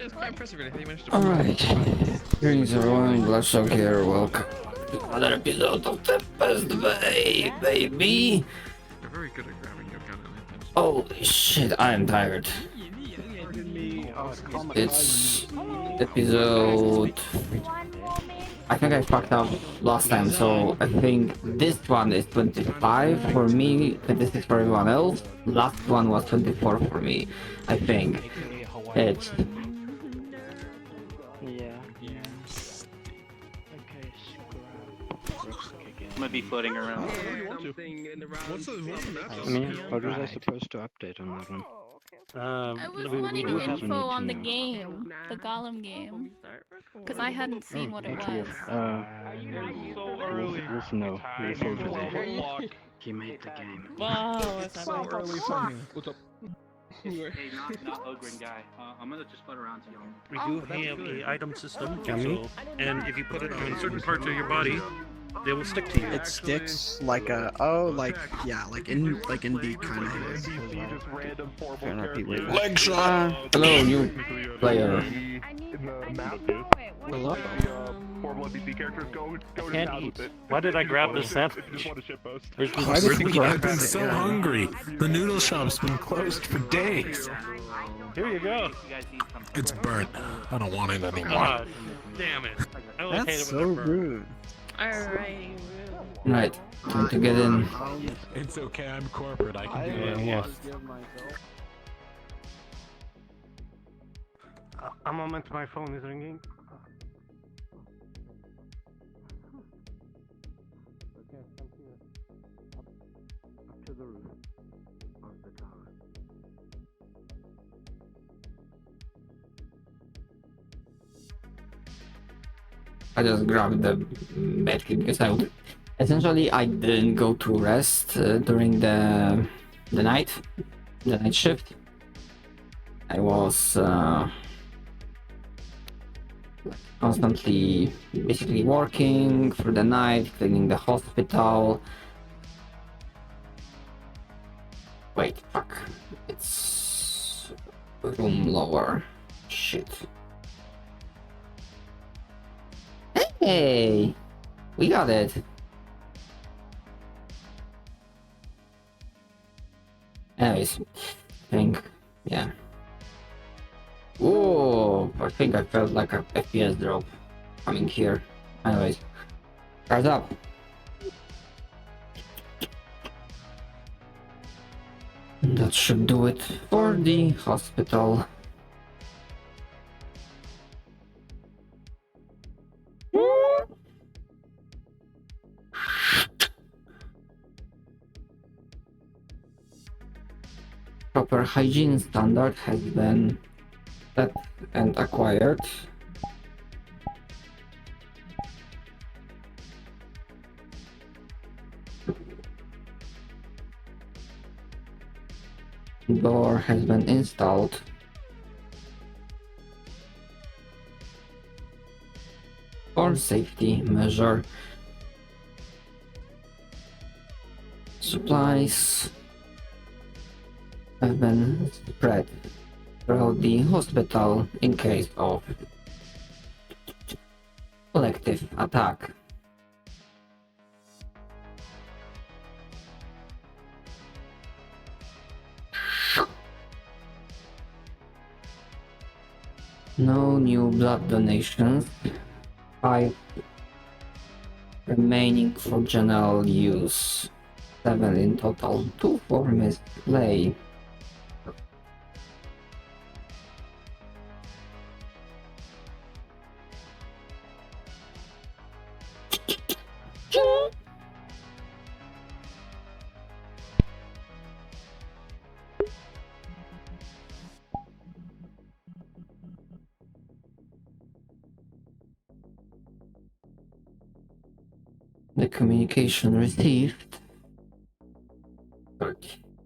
it's quite impressive, really, how you managed to... Alright. Greetings everyone, Bloodshot here, welcome to another episode of Tempest Bay, baby! You're very good at grabbing your gun and then... Holy shit, I am tired. It's episode... I think I fucked up last time, so I think this one is 25 for me, 26 for everyone else. Last one was 24 for me, I think. It's... Might be floating around. What's the map? I mean, how was I supposed to update on that one? I was wanting info on the game, the Golem game, because I hadn't seen what it was. No, he made the game. Wow, So early for me. What's up? Hey, not Ogren guy. I'm gonna just float around to y'all. We do have a item system, Yummy. so, and if you put it on certain parts of your body, they will stick to you. It sticks like a like Indeed kind of. Leg shot! Hello, new player. Hello. Can't eat. Why did I grab this sandwich? Why did you grab I've been this? so hungry. The noodle shop's been closed for days. Here you go. It's burnt. I don't want it anymore. God damn it. I always hate That's it so when they're burnt. rude. Alrighty. Right, time to get in. It's okay, I'm corporate. I can do Yeah, what I yeah. want. A moment, my phone is ringing. Okay, come here. Up to the roof of the tower. I just grabbed the medkit because essentially I didn't go to rest during the night shift. I was constantly basically working through the night, cleaning the hospital. Wait, fuck. It's room lower. Shit. Hey! We got it! Anyways, I think, yeah. Whoa! I think I felt like a FPS drop coming here. Anyways, guards up! That should do it for the hospital. Proper hygiene standard has been set and acquired. Door has been installed. For safety measure. Supplies have been spread throughout the hospital in case of collective attack. No new blood donations. 5 remaining for general use. 7 in total. 2 for misplay. The communication received.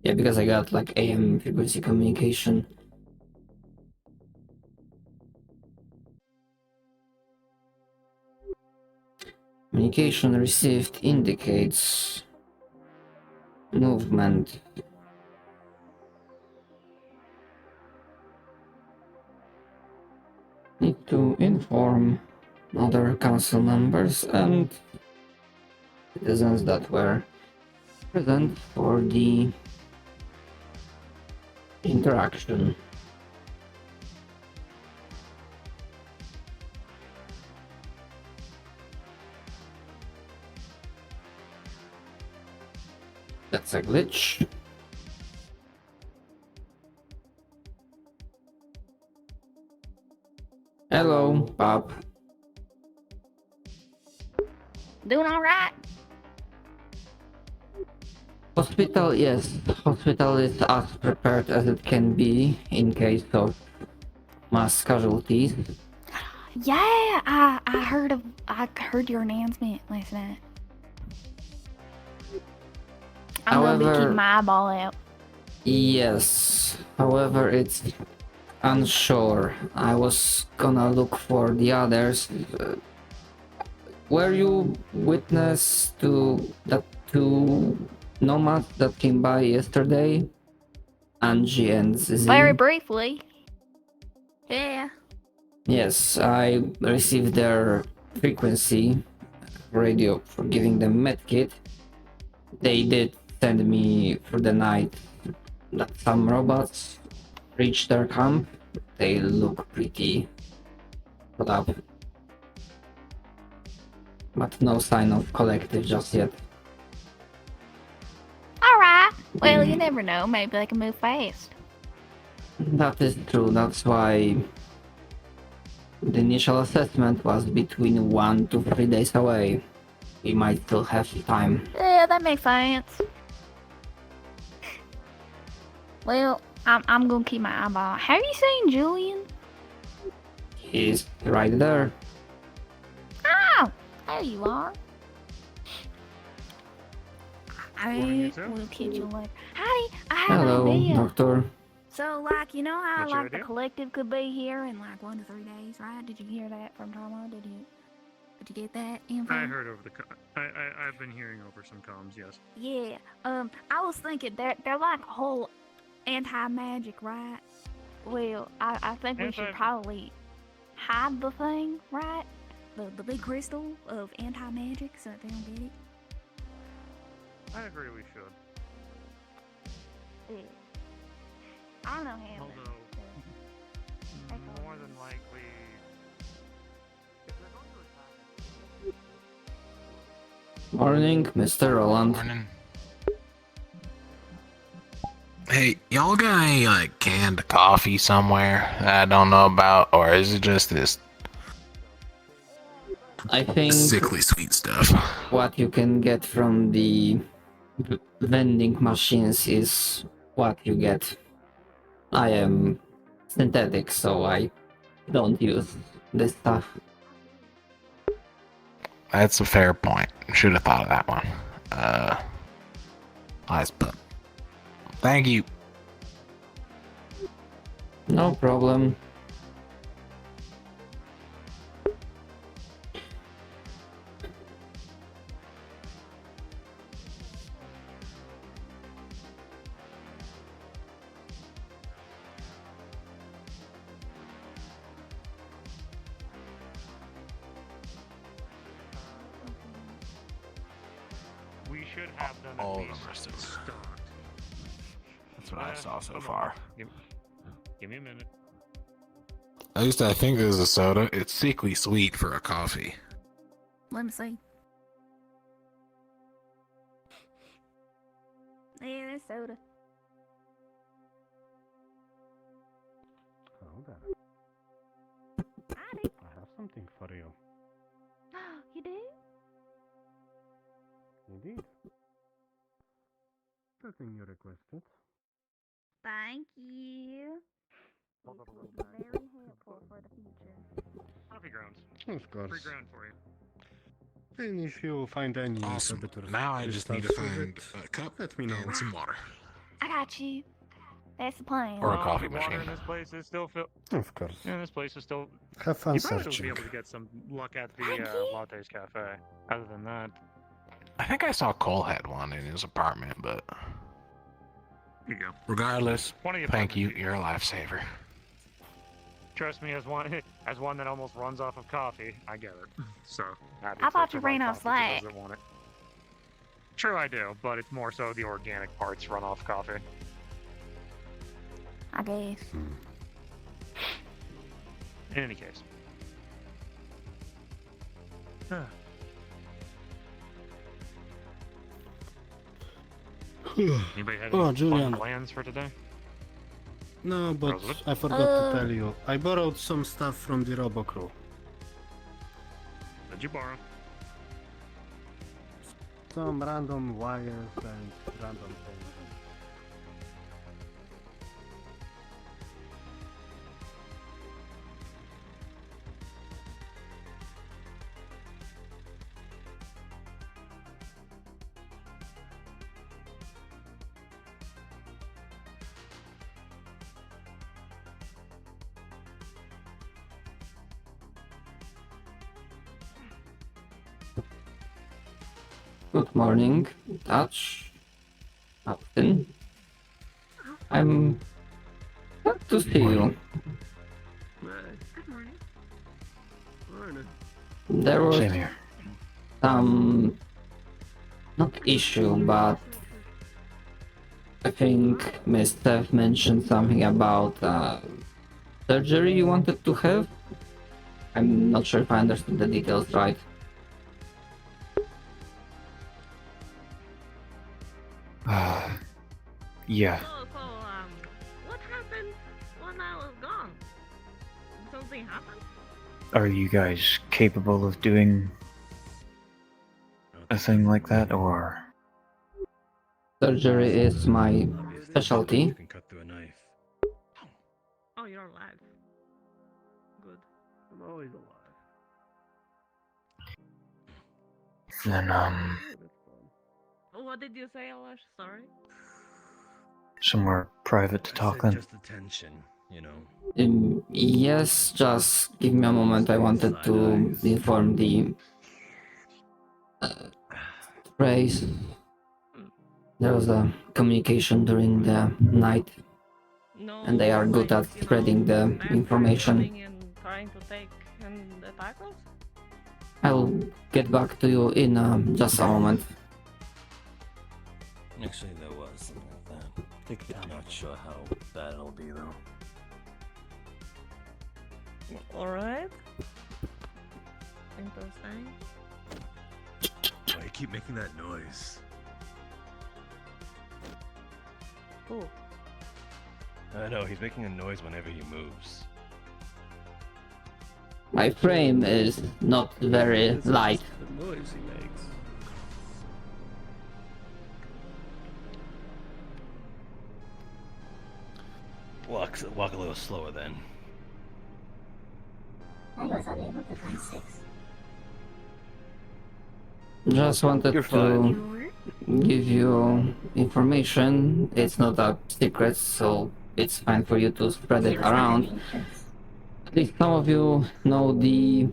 Yeah, because I got like AM frequency communication. Communication received indicates movement. need to inform other council members and citizens that were present for the interaction. That's a glitch. Hello, Bob. Doing all right? Hospital, yes. Hospital is as prepared as it can be in case of mass casualties. Yeah, I heard your announcement last night. I'm gonna be However- keeping my eyeball out. Yes, however, it's unsure. I was gonna look for the others. Were you witness to the two nomads that came by yesterday? Angie and Z? Very briefly. Yeah. Yes, I received their frequency radio for giving them medkit. They did send me for the night that some robots reached their camp. They look pretty put up. But no sign of collective just yet. Alright. Well, you never know. Maybe they can move fast. That is true, that's why the initial assessment was between 1 to 3 days away. We might still have time. Yeah, that makes sense. Well, I'm gonna keep my eyeball. Have you seen Julian? He's right there. Oh, there you are. Morning, I sir. will catch you later. Howdy, I have an Hello, idea. doctor. So, like, you know how What's your like the idea? collective could be here in like 1 to 3 days, right? Did you hear that from Tomo? Did you get that info? I heard over the. I've been hearing over some comms. Yes. Yeah. I was thinking they're like a whole anti-magic, right? Well, I think we should probably hide the thing, right? The big crystal of anti-magic so that they don't get it. I agree. We should. Yeah. I don't know how. Although, That's more than likely, if they're going to attack. Morning, Mr. Roland. Morning. Hey, y'all got any like canned coffee somewhere that I don't know about, or is it just this I think sickly sweet stuff? what you can get from the vending machines is what you get. I am synthetic, so I don't use this stuff. That's a fair point. Should have thought of that one. Nice, but thank you. No problem. We should have them All at of them least are still- stocked. That's what I saw so far. Give me a minute. At least I think this is a soda. It's sickly sweet for a coffee. Let me see. Yeah, there's soda. Hello there. Howdy. I have something for you. You do? Indeed. The thing you requested. Thank you. This will be very helpful for the future. Coffee grounds. Of Free course. ground for you. And if you find any Awesome. better Now I just need to crystals find with it, a cup let me know. and some water. I got you. That's the plan. Or a coffee the water machine. in this place is still filled. Of course. Yeah, this place is still. Have fun You probably will be searching. able to get some luck at the Thank you. Lattes Cafe. Other than that, I think I saw Cole had one in his apartment, but here you go. regardless, One of you. thank you. You're a lifesaver. Trust me, as one as one that almost runs off of coffee, I get it. So I thought you ran off Slack. Doesn't want it. True, I do, but it's more so the organic parts run off coffee. I guess. In any case. Anybody have any Julian. fun plans for today? No, but Rosewood? I forgot to tell you. I borrowed some stuff from the Robo Crew. Did you borrow? Some random wires and random things. Good morning, Dutch. Austin. I'm glad to see you. Good morning. Morning. There was Same here. some, not issue, but I think Miss Steph mentioned something about surgery you wanted to have. I'm not sure if I understood the details right. Yeah. So, what happened when I was gone? Something happened? Are you guys capable of doing a thing like that, or? Surgery is my specialty. You can cut through a knife. Oh, you're alive. Good. I'm always alive. Then, What did you say, Alash? Sorry. somewhere private to talk then? Just attention, you know. Yes, just give me a moment. I wanted to inform the race. There was a communication during the night, No. and they are good at spreading the information. Coming and trying to take and attack us? I'll get back to you in just a moment. Actually, there was something like that. I'm not sure how bad it'll be, though. Alright. Interesting. Why you keep making that noise? Cool. I know, he's making a noise whenever he moves. My frame is not very light. The noise he makes. Walk a little slower then. Just wanted to give you information. It's not a secret, so it's fine for you to spread it around. At least some of you know the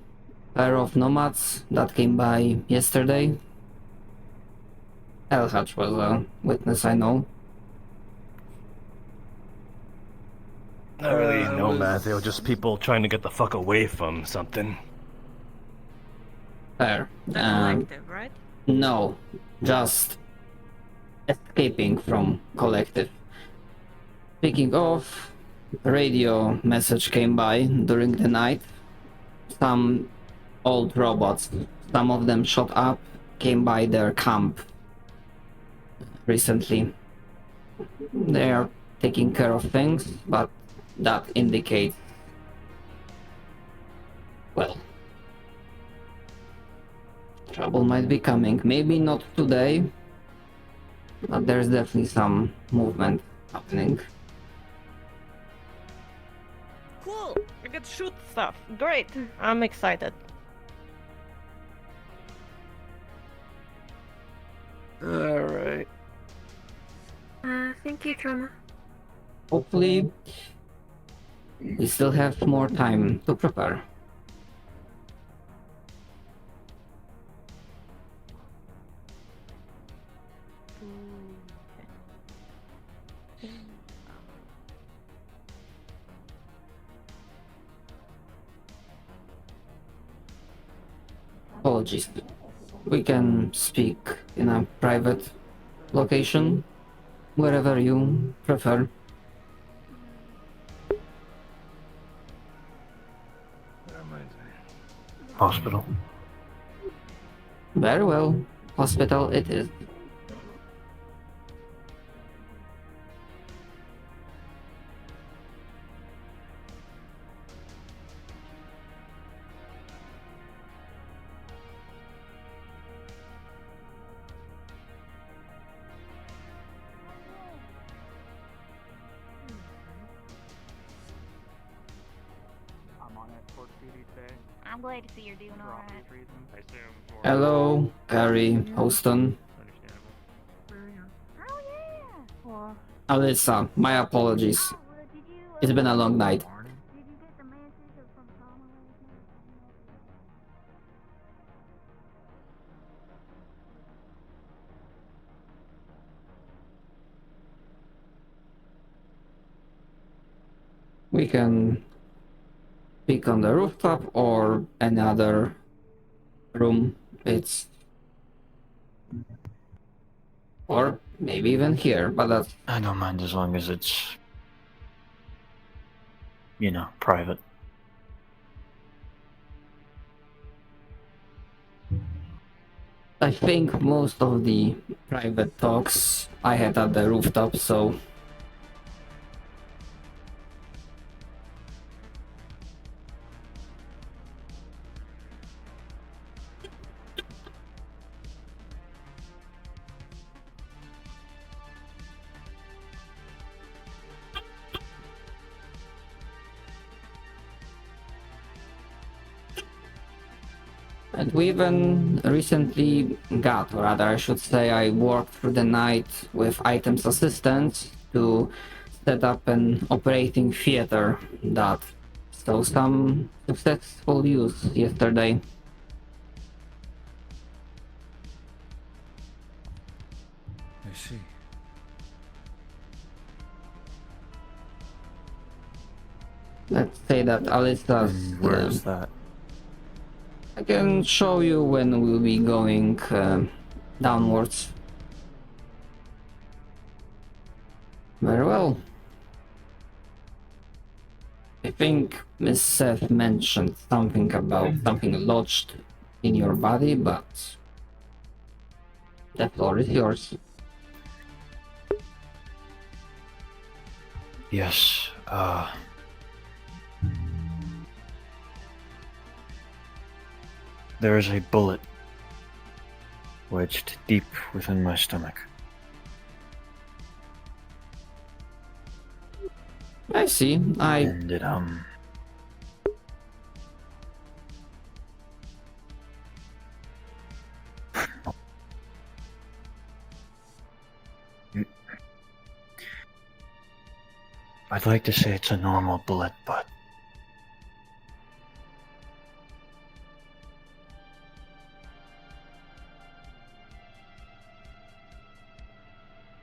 pair of nomads that came by yesterday. Elhatch was a witness, I know. Not really nomads, they were just people trying to get the fuck away from something. Fair. Collective, right? No, just escaping from collective. Speaking of, radio message came by during the night. Some old robots, some of them shot up, came by their camp recently. They are taking care of things, but that indicates, well, trouble might be coming. Maybe not today, but there's definitely some movement happening. Cool! I get to shoot stuff. Great! I'm excited. Alright. Thank you, Trauma. Hopefully, we still have more time to prepare. apologies. We can speak in a private location, wherever you prefer. Hospital. Very well. Hospital it is. I'm on escort duty today. I'm glad to see you're doing For alright. obvious reasons, I assume. For Hello, Gary, Houston. Understandable. Oh yeah. Well, Alyssa, my apologies. did you? It's been a long night. Did you get the message from Thomas last night? We can speak on the rooftop or another room. It's... Or maybe even here, but that's... I don't mind as long as it's, you know, private. I think most of the private talks I had at the rooftop, so... And we even recently got, or rather I should say I worked through the night with items assistants to set up an operating theater that saw some successful use yesterday. I see. Let's say that Alyssa's... And where's that? I can show you when we'll be going downwards. Very well. I think Miss Seth mentioned something about something lodged in your body, but the floor is yours. Yes, there is a bullet wedged deep within my stomach. I see. And it, I'd like to say it's a normal bullet, but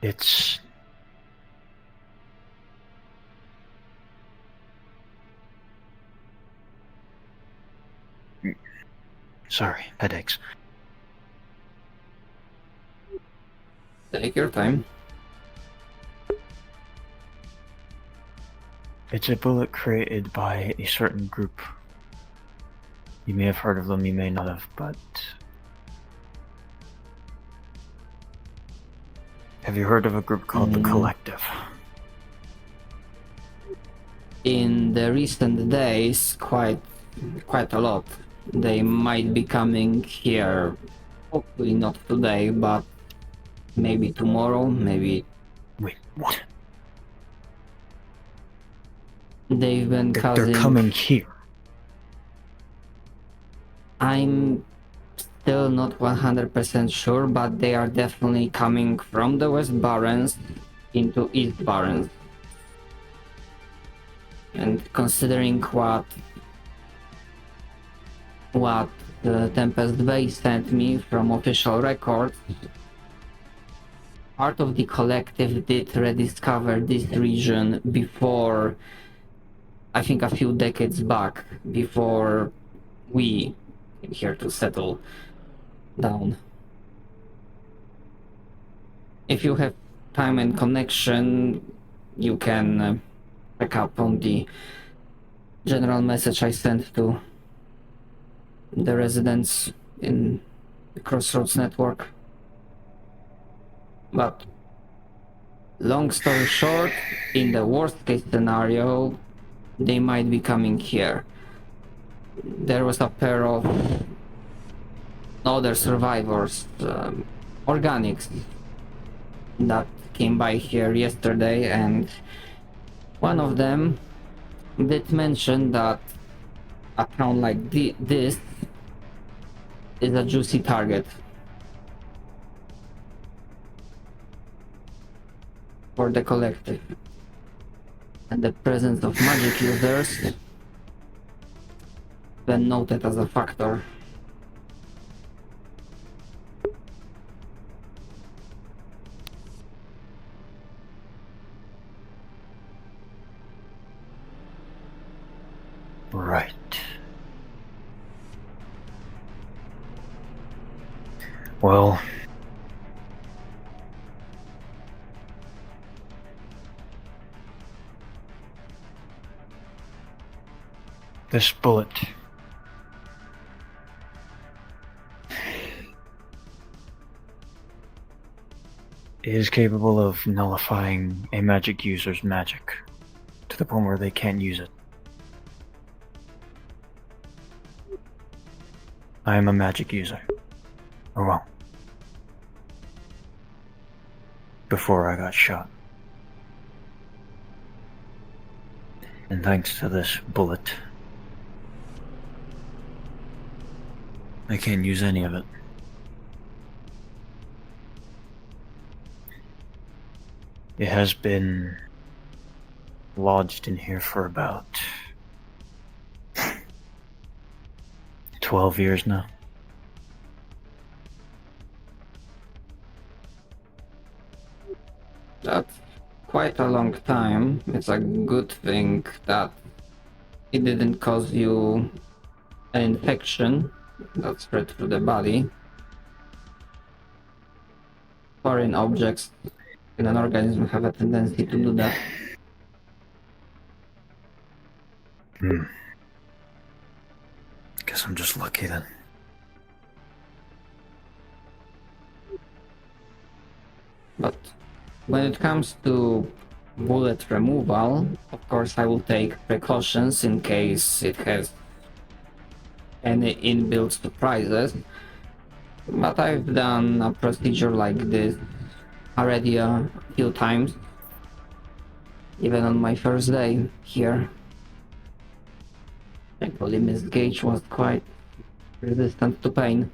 it's... Sorry, headaches. Take your time. It's a bullet created by a certain group. You may have heard of them, you may not have, but... Have you heard of a group called the Collective? In the recent days, quite a lot. They might be coming here, hopefully not today, but maybe tomorrow, maybe... Wait, what? They've been causing... They're coming here. I'm still not 100% sure, but they are definitely coming from the West Barrens into East Barrens. And considering what the Tempest Bay sent me from official records, part of the collective did rediscover this region before, I think a few decades back, before we here to settle down. If you have time and connection, you can pick up on the general message I sent to the residents in the Crossroads network. But long story short, in the worst case scenario, they might be coming here. There was a pair of other survivors, organics, that came by here yesterday, and one of them did mention that a town like this is a juicy target for the collective, and the presence of magic users then noted as a factor. Right. Well, this bullet is capable of nullifying a magic user's magic to the point where they can't use it. I am a magic user. Or well, before I got shot. And thanks to this bullet, I can't use any of it. It has been lodged in here for about 12 years now. That's quite a long time. It's a good thing that it didn't cause you an infection that spread through the body. Foreign objects in an organism have a tendency to do that. Guess I'm just lucky then. But when it comes to bullet removal, of course I will take precautions in case it has any inbuilt surprises. But I've done a procedure like this already a few times, even on my first day here. Thankfully, Miss Gage was quite resistant to pain.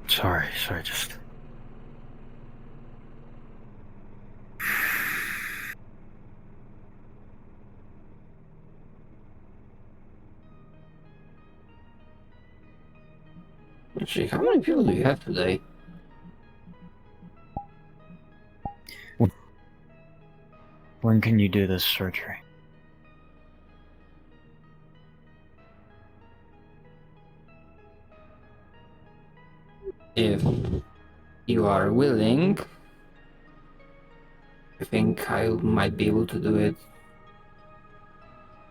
Sorry, just... Actually, how many people do you have today? When can you do this surgery? If you are willing, I think I might be able to do it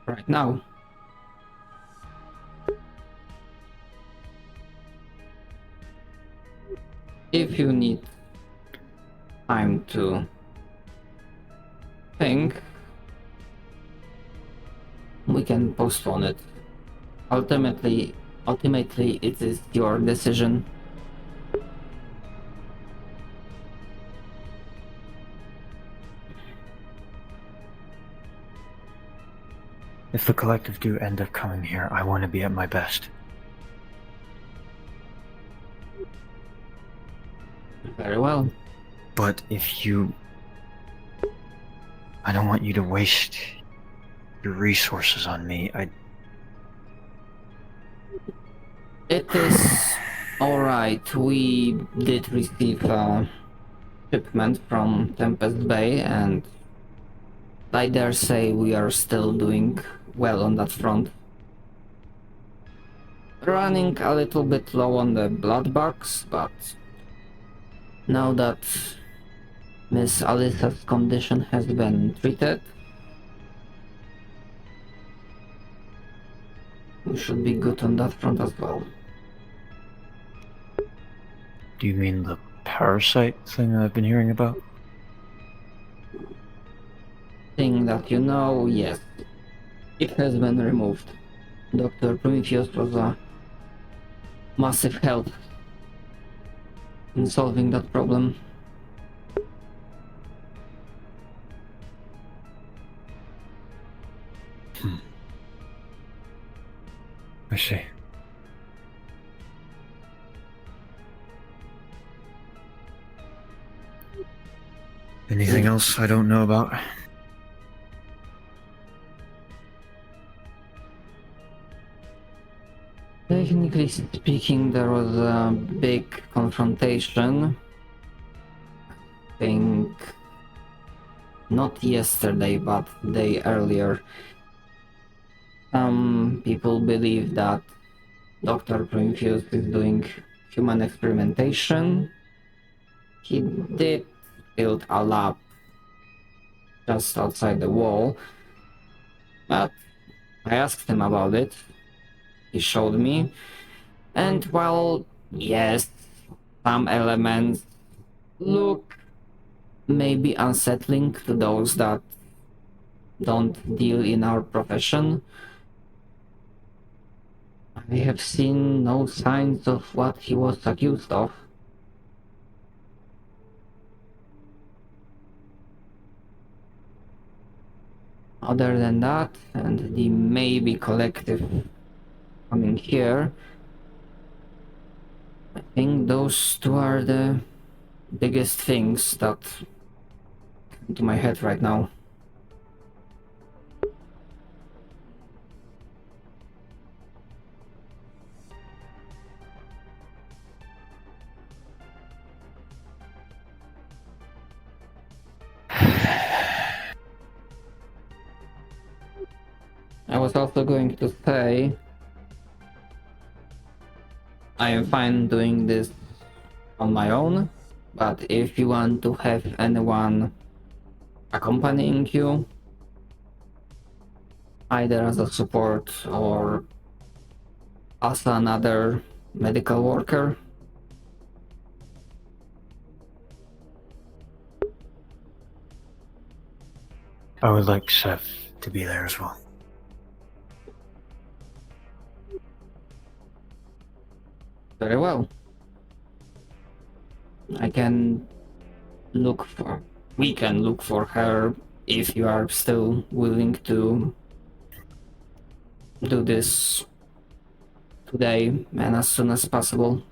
right now. If you need time to think, we can postpone it. Ultimately, it is your decision. If the collective do end up coming here, I want to be at my best. Very well. But if you... I don't want you to waste your resources on me. It is alright. We did receive a shipment from Tempest Bay, and I dare say we are still doing well on that front. Running a little bit low on the blood bugs, but now that Miss Alyssa's condition has been treated, we should be good on that front as well. Do you mean the parasite thing I've been hearing about? Thing that you know, yes. It has been removed. Dr. Prometheus was a massive help in solving that problem. I see. Anything else I don't know about? Technically speaking, there was a big confrontation. I think not yesterday, but the day earlier. Some people believe that Dr. Prometheus is doing human experimentation. He did build a lab just outside the wall, but I asked him about it. He showed me, and while yes, some elements look maybe unsettling to those that don't deal in our profession, I have seen no signs of what he was accused of. Other than that, and the maybe collective coming here, I think those two are the biggest things that come to my head right now. I was also going to say I am fine doing this on my own, but if you want to have anyone accompanying you, either as a support or as another medical worker, I would like Seth to be there as well. very well. We can look for her if you are still willing to do this today and as soon as possible.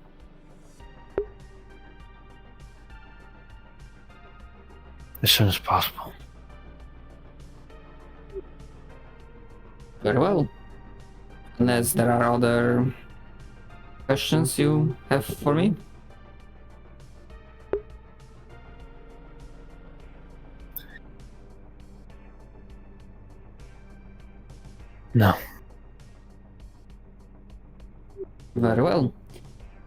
As soon as possible. Very well. Unless there are other questions you have for me? No. Very well.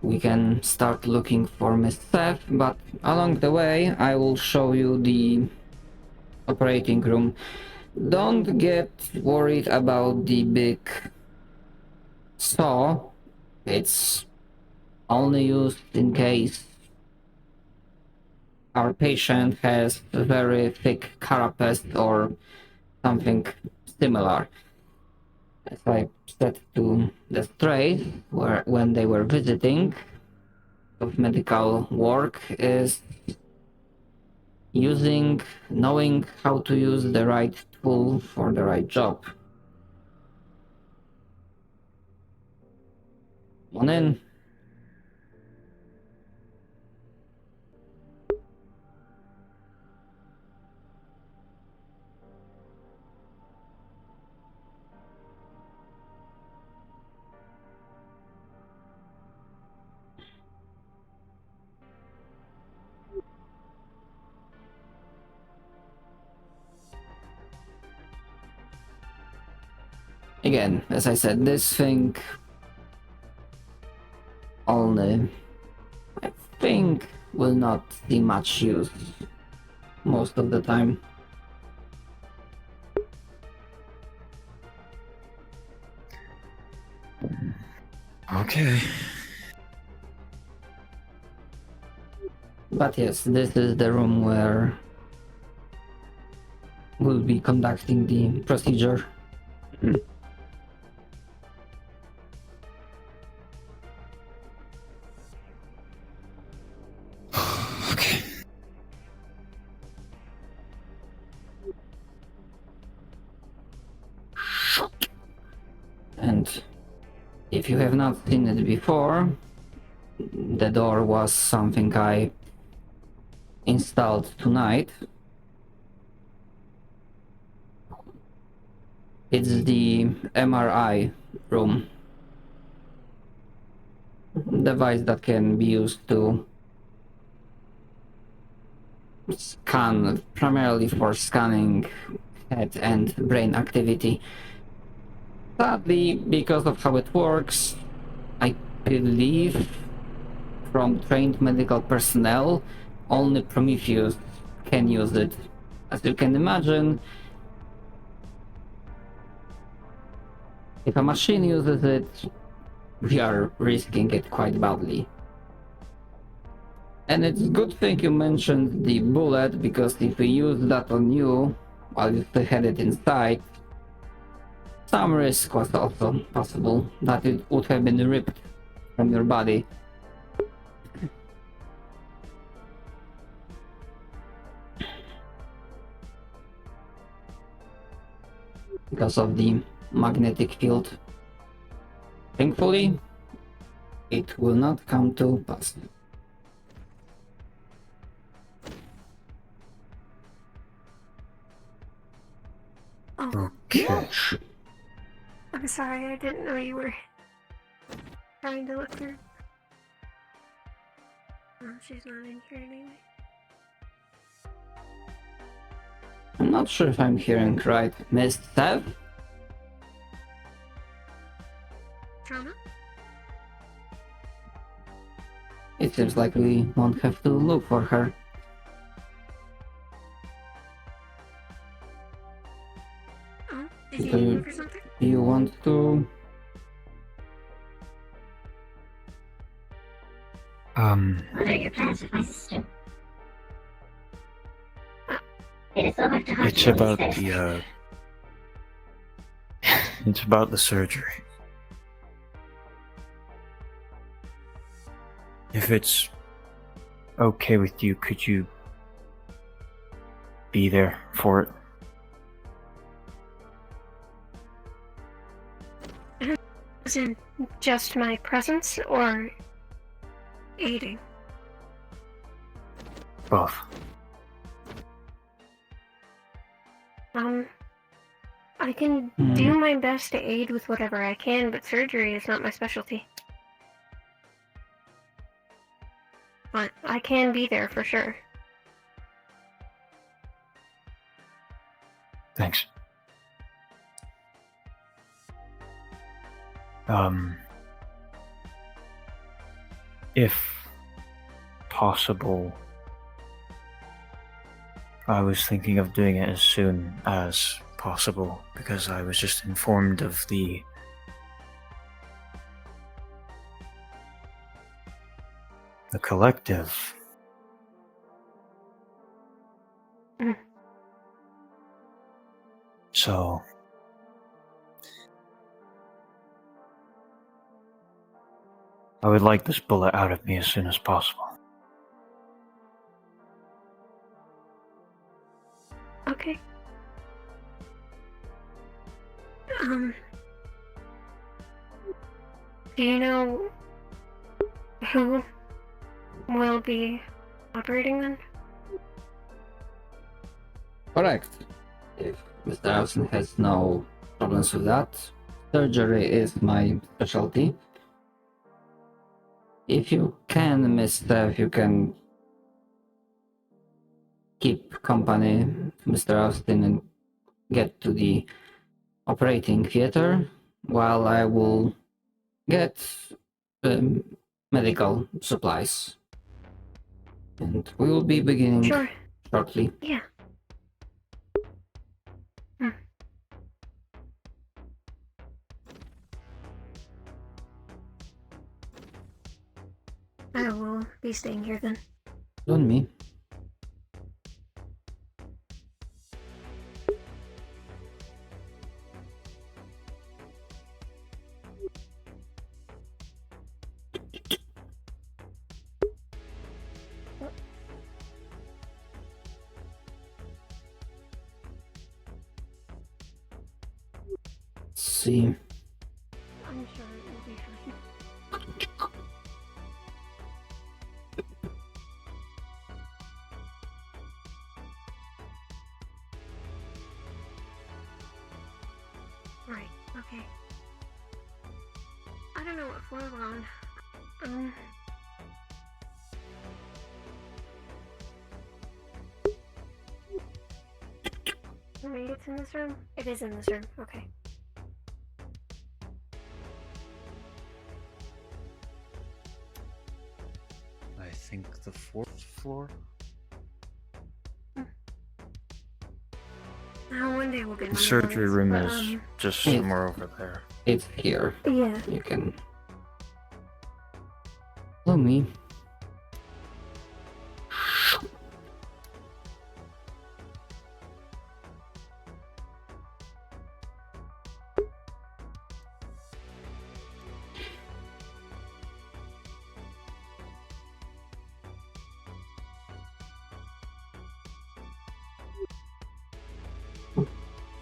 We can start looking for Miss Seth, but along the way I will show you the operating room. Don't get worried about the big saw. It's only used in case our patient has a very thick carapace or something similar. As I said to the stray when they were visiting, of medical work is knowing how to use the right tool for the right job. Come on in. Again, as I said, this thing only, I think, will not see much use most of the time. Okay. But yes, this is the room where we'll be conducting the procedure. Okay. And if you have not seen it before, the door was something I installed tonight. It's the MRI room. Device that can be used to scan, primarily for scanning head and brain activity. Sadly, because of how it works, I believe from trained medical personnel, only Prometheus can use it. As you can imagine, if a machine uses it, we are risking it quite badly. And it's good thing you mentioned the bullet, because if we use that on you while you still had it inside, some risk was also possible that it would have been ripped from your body. Because of the magnetic field. Thankfully, it will not come to pass. Okay. I'm sorry, I didn't know you were trying to look through. Oh, she's not in here anyway. I'm not sure if I'm hearing right. Miss Sev? Trauma? It seems like we won't have to look for her. Oh, did you look for something? Do you want to... It's about the, it's about the surgery. If it's okay with you, could you be there for it? As in just my presence, or aiding? Both. I can do my best to aid with whatever I can, but surgery is not my specialty. But I can be there for sure. Thanks. If possible, I was thinking of doing it as soon as possible, because I was just informed of the collective. So I would like this bullet out of me as soon as possible. Okay. Do you know who will be operating then? Correct. If Mr. Austin has no problems with that, surgery is my specialty. If you can, Miss Steph, you can keep company to Mr. Austin and get to the operating theater while I will get medical supplies. And we will be beginning shortly. Yeah. I will be staying here then. On me. See. I'm sure it will be fine. Right, okay. I don't know what floor we're on. Maybe it's in this room? It is in this room, okay. I think the 4th floor? Now one day we'll get The surgery room is just somewhere over there. It's here. Yeah. You can follow me.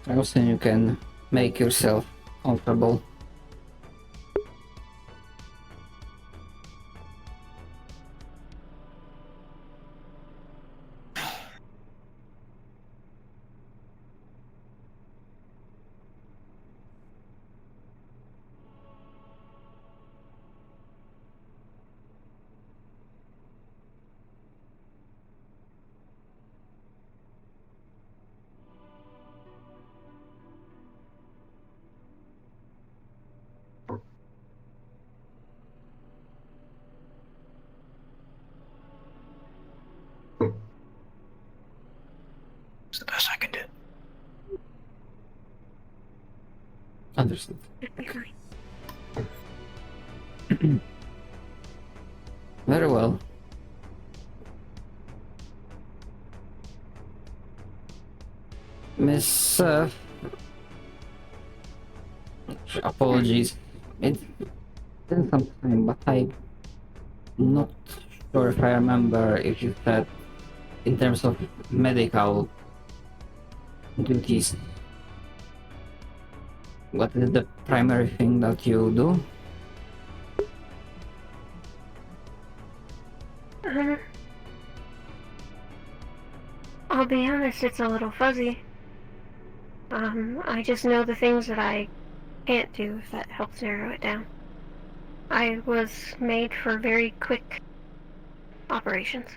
Also, you can make yourself comfortable. It's the best I can do. Understood. Very well. Miss, apologies. It's been some time, but I'm not sure if I remember if you said in terms of medical duties, what is the primary thing that you do? I'll be honest, it's a little fuzzy. I just know the things that I can't do, if that helps narrow it down. I was made for very quick operations.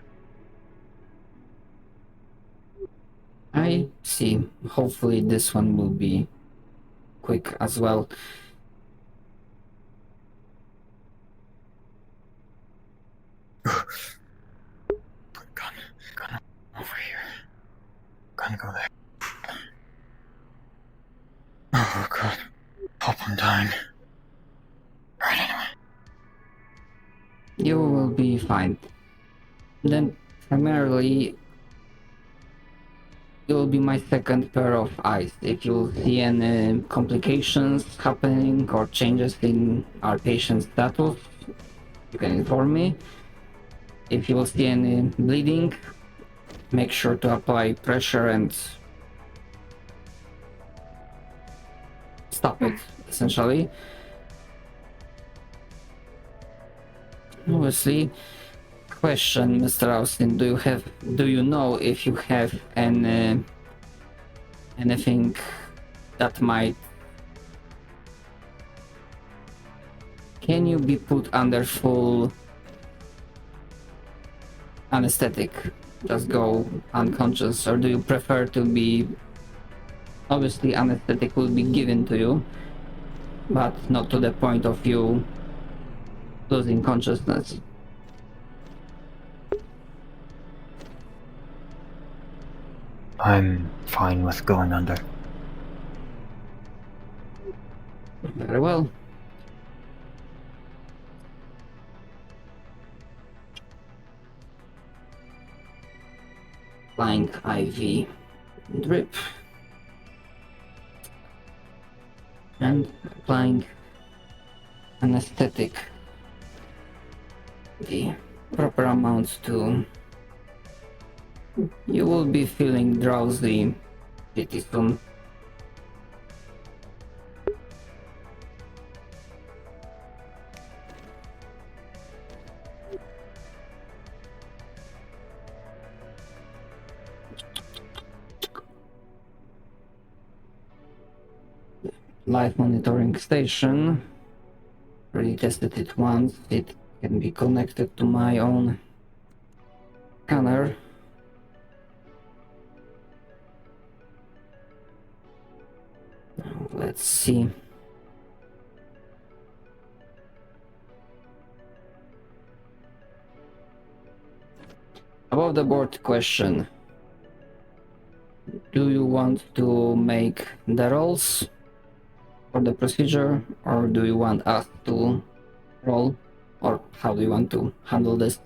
I see. Hopefully this one will be quick as well. Gun over here. Gonna go there. Oh god. Hope I'm dying. Right, anyway. You will be fine. Then primarily it will be my second pair of eyes. If you see any complications happening or changes in our patient's status, you can inform me. If you will see any bleeding, make sure to apply pressure and stop it, essentially. Obviously, question, Mr. Austin, do you know if you have anything that might... Can you be put under full anesthetic? Just go unconscious, or do you prefer to be Obviously, anesthetic will be given to you, but not to the point of you losing consciousness. I'm fine with going under. Very well. Applying IV drip. And applying anesthetic. The proper amount to... You will be feeling drowsy pretty soon. Live monitoring station. Already tested it once. It can be connected to my own scanner. Now, let's see. About the board question. Do you want to make the rolls for the procedure, or do you want us to roll, or how do you want to handle this?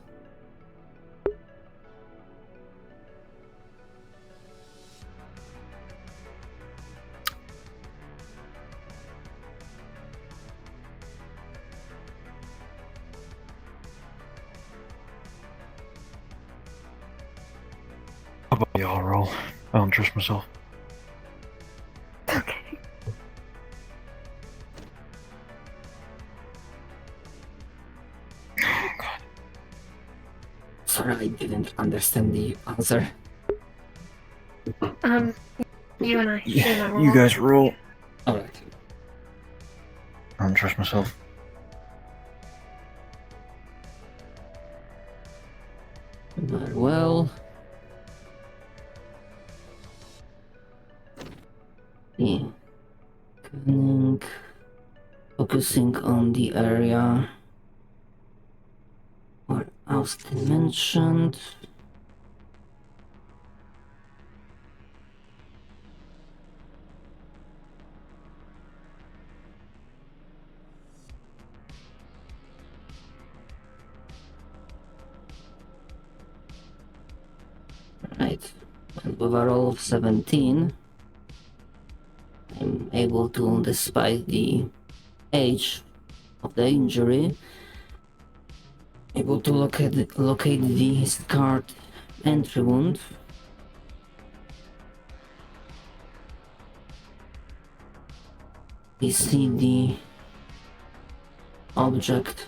How about y'all roll? I don't trust myself. Okay. Oh, God. Sorry, I didn't understand the answer. You and I. Yeah, you guys roll. Alright. I don't trust myself. Very well. Yeah. Scanning. Focusing on the area where Austin mentioned. Right. And with a roll of 17, I'm able to, despite the age of the injury, able to locate the scarred entry wound. We see the object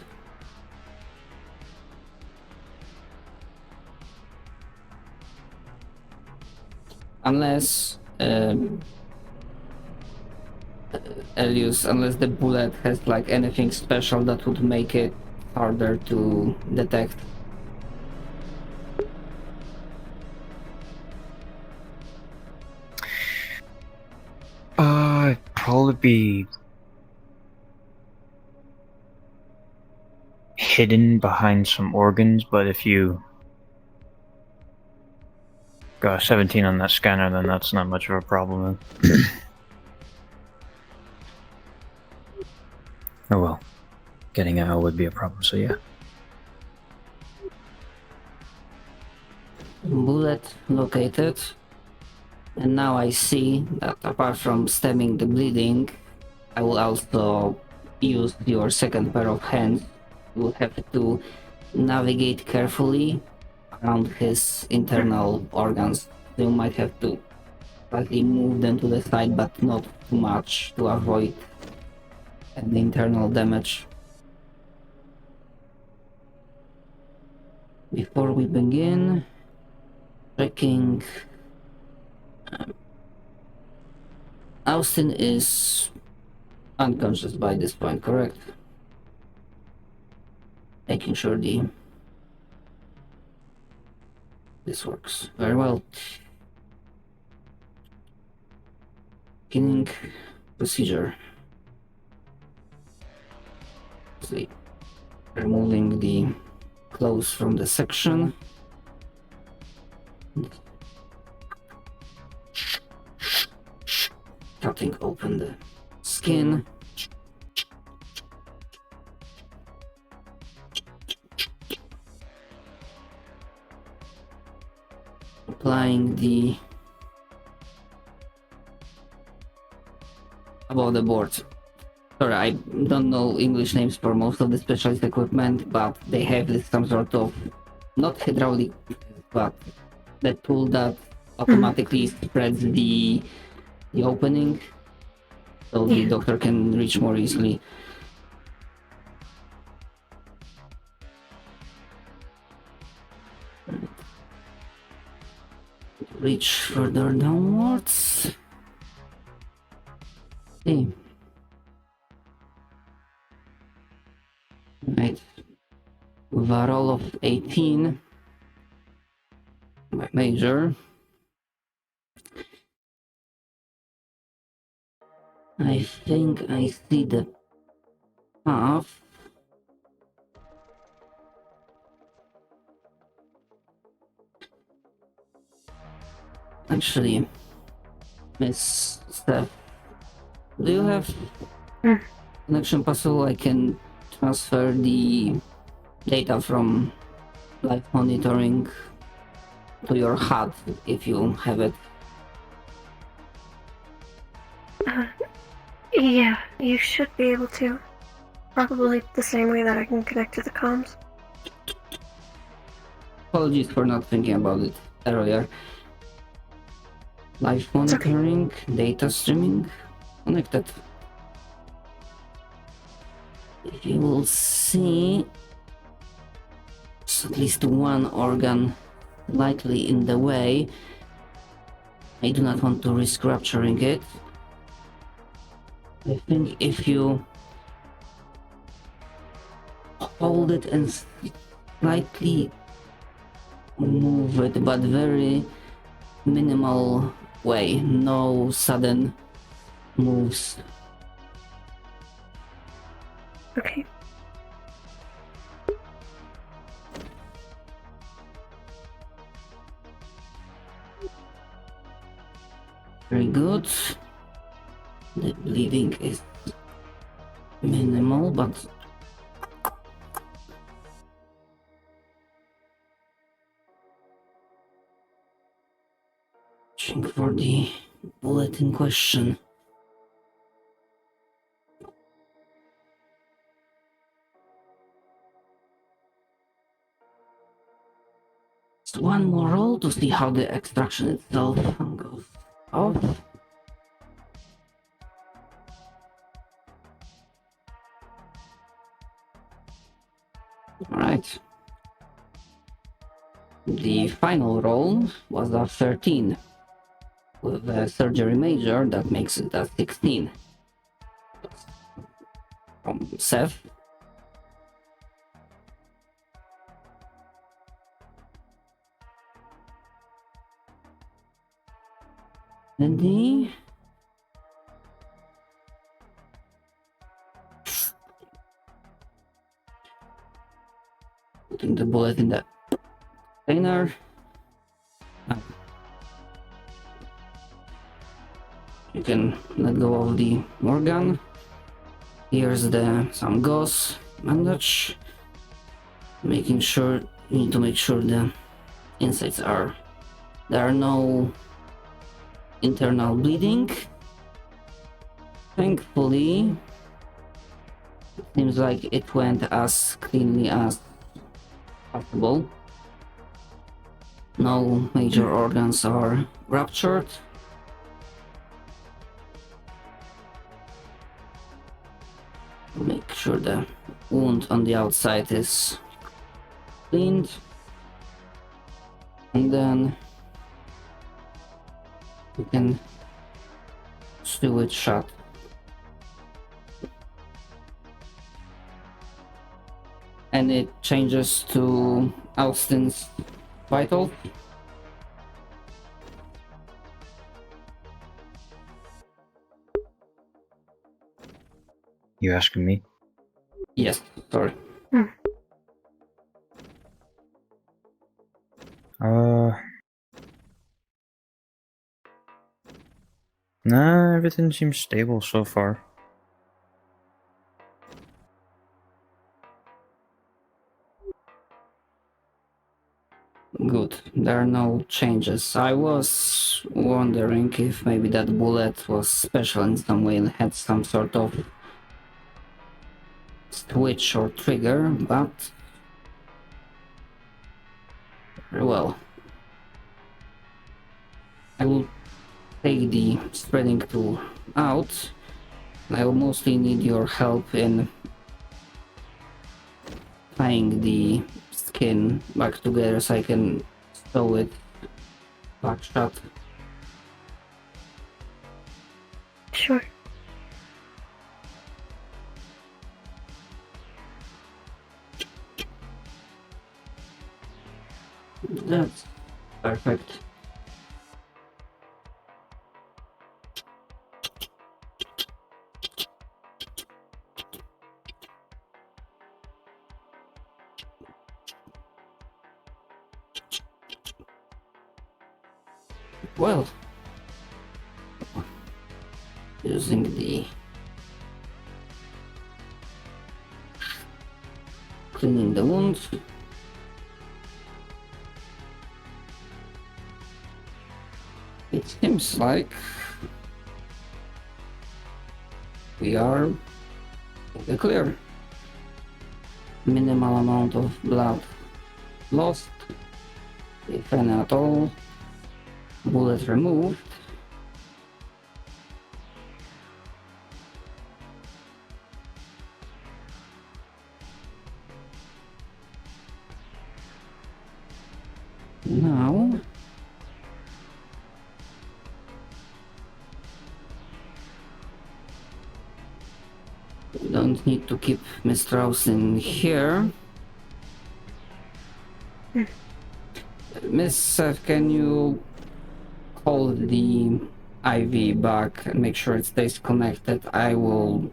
unless Elius, unless the bullet has like anything special that would make it harder to detect. Probably be hidden behind some organs, but if you got a 17 on that scanner, then that's not much of a problem. Oh well. Getting out would be a problem, so yeah. Bullet located. And now I see that apart from stemming the bleeding, I will also use your second pair of hands. You will have to navigate carefully around his internal organs. You might have to slightly move them to the side, but not too much to avoid any internal damage. Before we begin, checking. Austin is unconscious by this point, correct? Making sure this works very well. Beginning procedure. See, removing the clothes from the section. Cutting open the skin. Applying the above the board. Sorry, I don't know English names for most of the specialist equipment, but they have this some sort of not hydraulic, but the tool that automatically spreads the opening, so the doctor can reach more easily. Reach further downwards. See. Right. With a roll of 18, my major. I think I see the path. Actually, Miss Steph, do you have connection puzzle? I can transfer the data from live monitoring to your HUD if you have it. Yeah, you should be able to. Probably the same way that I can connect to the comms. Apologies for not thinking about it earlier. Live monitoring, data streaming, connected. You will see at least one organ slightly in the way. I do not want to risk rupturing it. I think if you hold it and slightly move it, but very minimal way, no sudden moves. Okay. Very good. The bleeding is minimal, but searching for the bullet in question. Just one more roll to see how the extraction itself goes off. Alright. The final roll was a 13. With a surgery major, that makes it a 16. From Seth. And the putting the bullet in the container. You can let go of the organ. Here's some gauze bandage. Making sure you need to make sure the insides there are no internal bleeding. Thankfully, it seems like it went as cleanly as possible. No major organs are ruptured. Make sure the wound on the outside is cleaned, and then we can sew it shut. And it changes to Austin's vital. You asking me? Yes, sorry. Nah, everything seems stable so far. Good. There are no changes. I was wondering if maybe that bullet was special in some way and had some sort of switch or trigger, but well, I will take the spreading tool out. I will mostly need your help in tying the skin back together so I can sew it back shut. Sure. That's perfect. Well, using the cleaning the wounds. It seems like we are in the clear. Minimal amount of blood lost, if any at all. Bullet removed. Now we don't need to keep Mr. House in here. Miss Seth, can you hold the IV back and make sure it stays connected? I will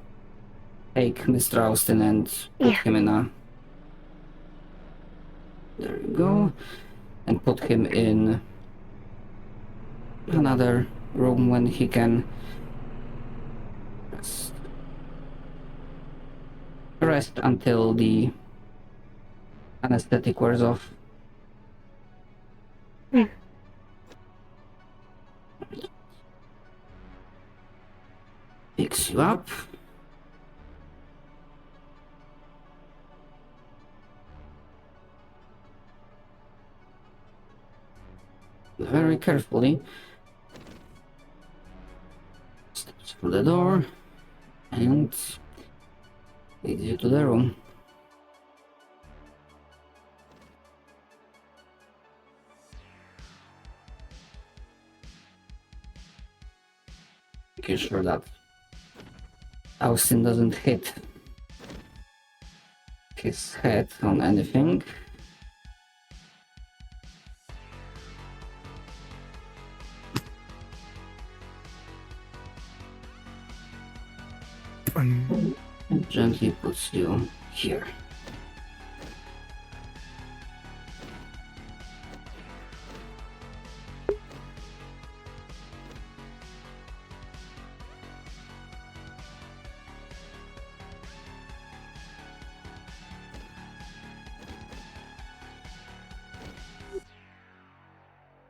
take Mr. Austin and put him in a... There you go. And put him in another room when he can rest until the anesthetic wears off. Picks you up. Very carefully. Steps through the door and leads you to the room. Making sure that Austin doesn't hit his head on anything. And gently puts you here.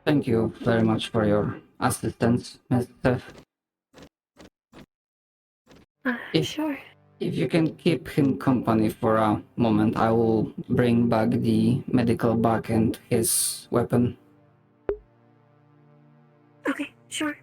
Thank you very much for your assistance, Mr. Sure. If you can keep him company for a moment, I will bring back the medical bag and his weapon. Okay, sure.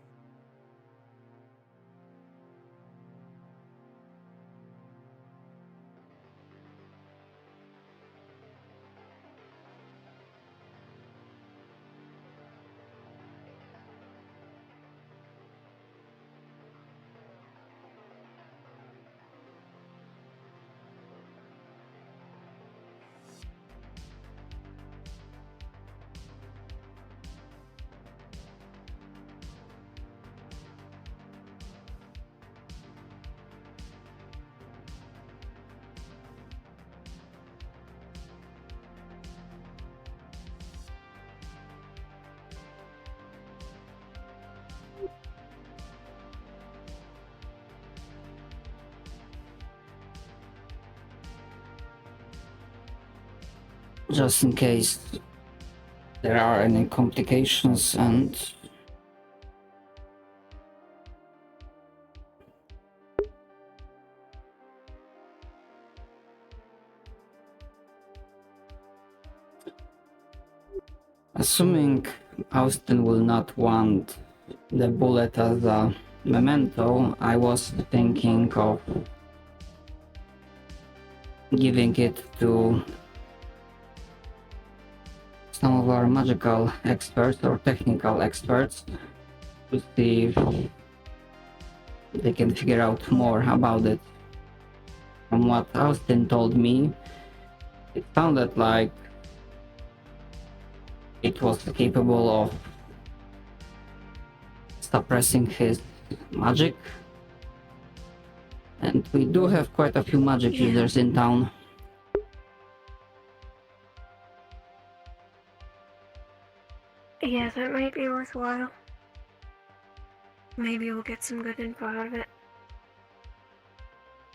just in case there are any complications. And assuming Austin will not want the bullet as a memento, I was thinking of giving it to some of our magical experts or technical experts to see if they can figure out more about it. From what Austin told me, it sounded like it was capable of suppressing his magic, and we do have quite a few magic users in town. Yeah, that might be worthwhile. Maybe we'll get some good info out of it.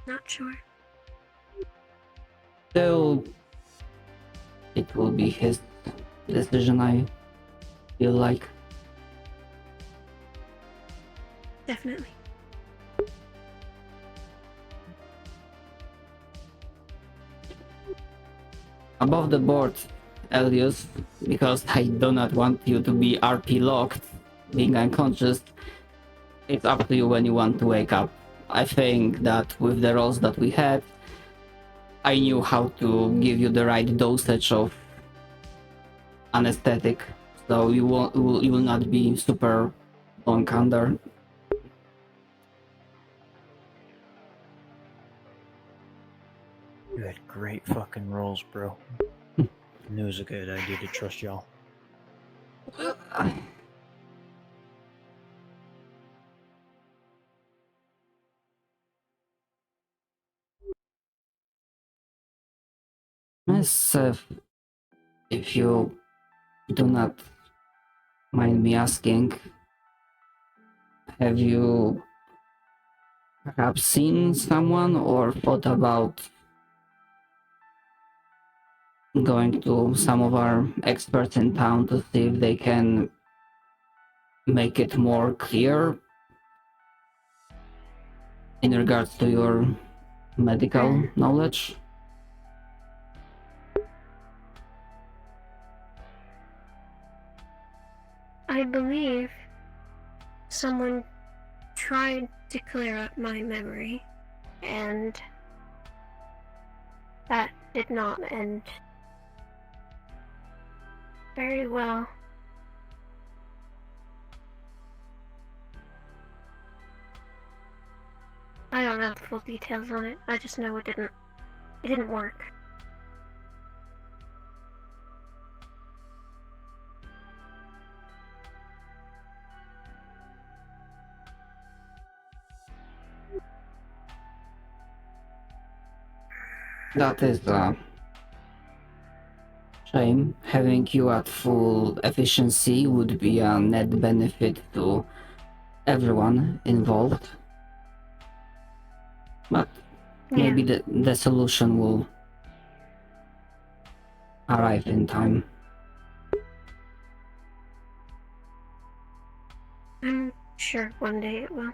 Not sure. Still, it will be his decision, I feel like. Definitely. Above the board, Elias, because I do not want you to be RP locked, being unconscious. It's up to you when you want to wake up. I think that with the rolls that we had, I knew how to give you the right dosage of anesthetic, so you will not be super long under. You had great fucking rolls, bro. Knew it was a good idea to trust y'all. Miss, if you do not mind me asking, have you perhaps seen someone or thought about going to some of our experts in town to see if they can make it more clear in regards to your medical knowledge? I believe someone tried to clear up my memory, and that did not end very well. I don't know the full details on it. I just know it didn't work. That is a shame. Having you at full efficiency would be a net benefit to everyone involved. But maybe the solution will arrive in time. I'm sure one day it will.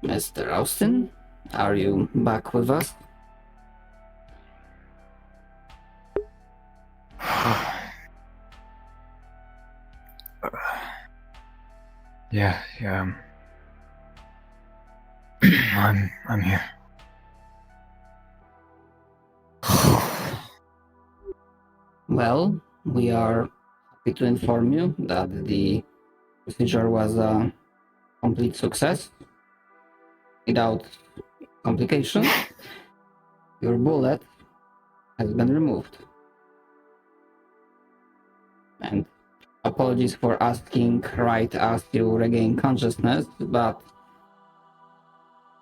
Mr. Austin, are you back with us? Yeah. I'm here. Well, we are happy to inform you that the procedure was a complete success, without complications. Your bullet has been removed. And apologies for asking right as you regain consciousness, but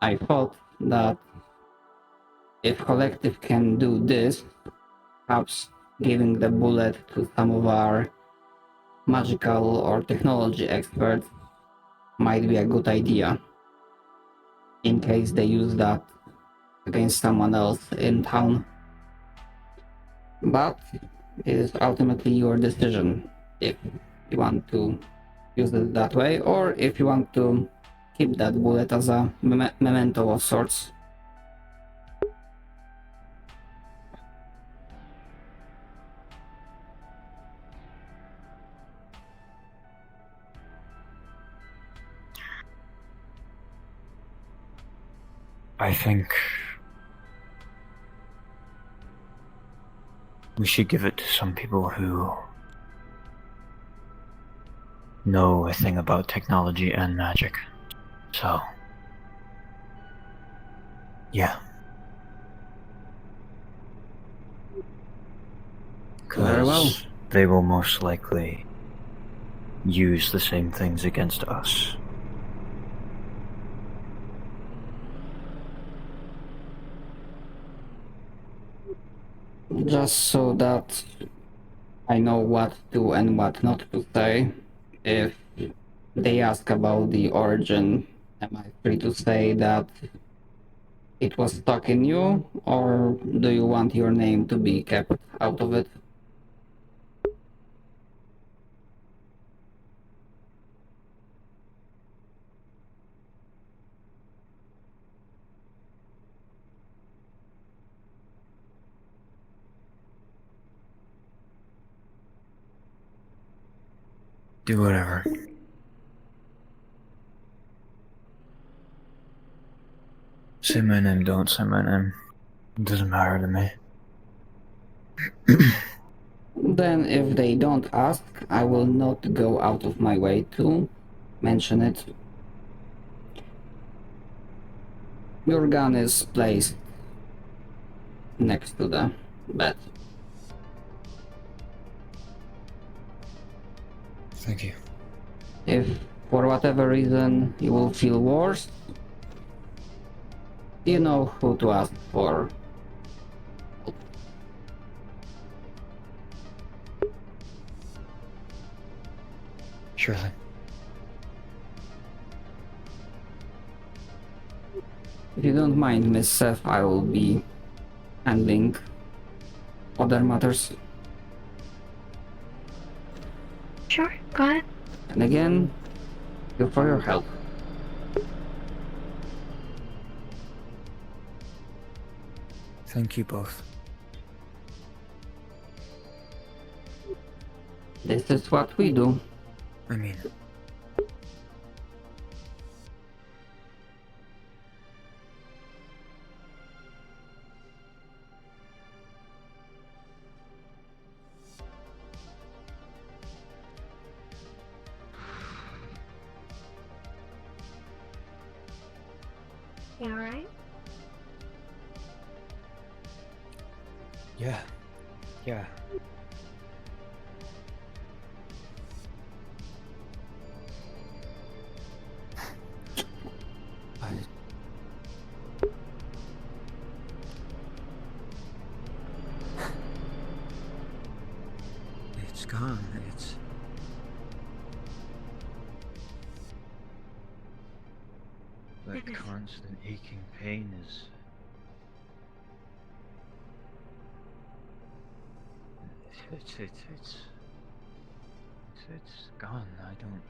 I thought that if collective can do this, perhaps giving the bullet to some of our magical or technology experts might be a good idea, in case they use that against someone else in town. But it is ultimately your decision if you want to use it that way, or if you want to keep that bullet as a memento of sorts. I think we should give it to some people who know a thing about technology and magic. So, yeah. Very well. Because they will most likely use the same things against us. Just so that I know what to and what not to say, if they ask about the origin, am I free to say that it was stuck in you, or do you want your name to be kept out of it? Do whatever. Say my name, don't say my name. It doesn't matter to me. Then if they don't ask, I will not go out of my way to mention it. Your gun is placed next to the bed. Thank you. If for whatever reason you will feel worse, you know who to ask for. Sure thing. If you don't mind, Miss Seth, I will be handling other matters. Sure, go ahead. And again, thank you for your help. Thank you both. This is what we do. I mean, You alright? yeah. Yeah. It's gone. It's... That constant aching pain is... It's gone. I don't...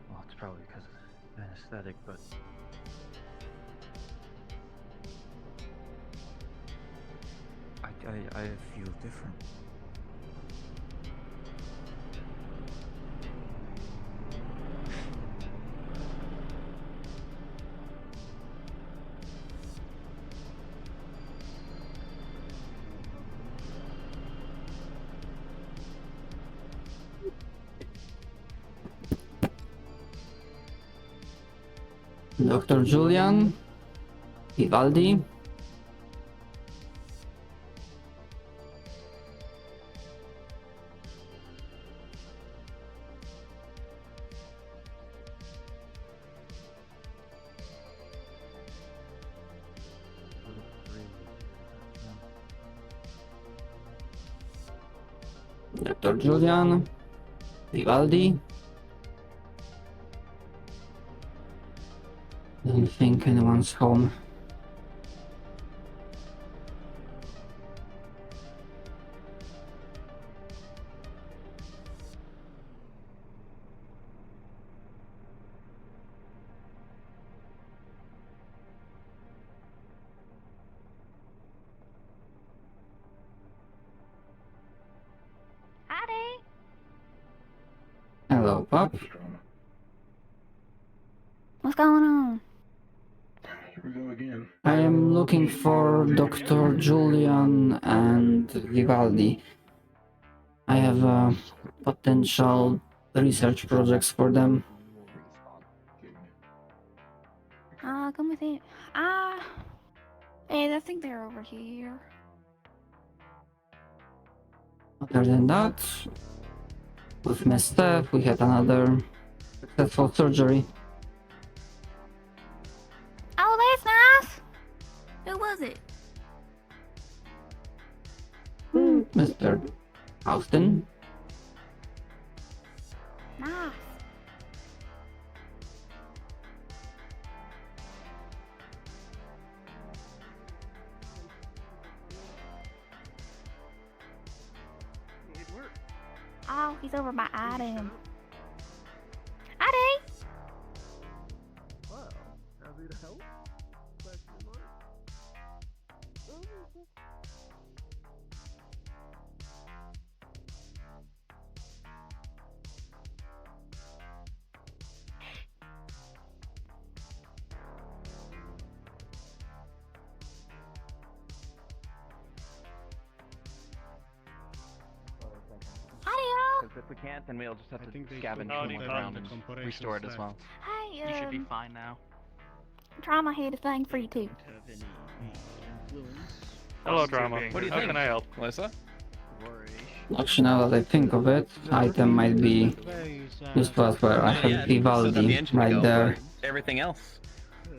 Well, it's probably because of anesthetic, but... I feel different. Dr. Julian, Vivaldi. Dr. Julian, Vivaldi. Don't think anyone's home. Howdy. Hello, Pop. What's going on? I am looking for Dr. Julian and Vivaldi. I have potential research projects for them. Come with it. Hey, I think they're over here. Other than that, with my staff, we had another successful surgery. Oh, that's nice. Who was it? Mr. Austin. Nice. Oh, he's over by Adam. Adi! Wow. Happy to help? Question mark? Hi, Because if we can't, then we'll just have to scavenge Oh, from around and restore it as well. Hey, You should be fine now. Drama had a thing for you too. Hello, Drama. What do you How think? can I help? Melissa? Actually, now that I think of it, item might be useful as well. I have Vivaldi right there. Everything else.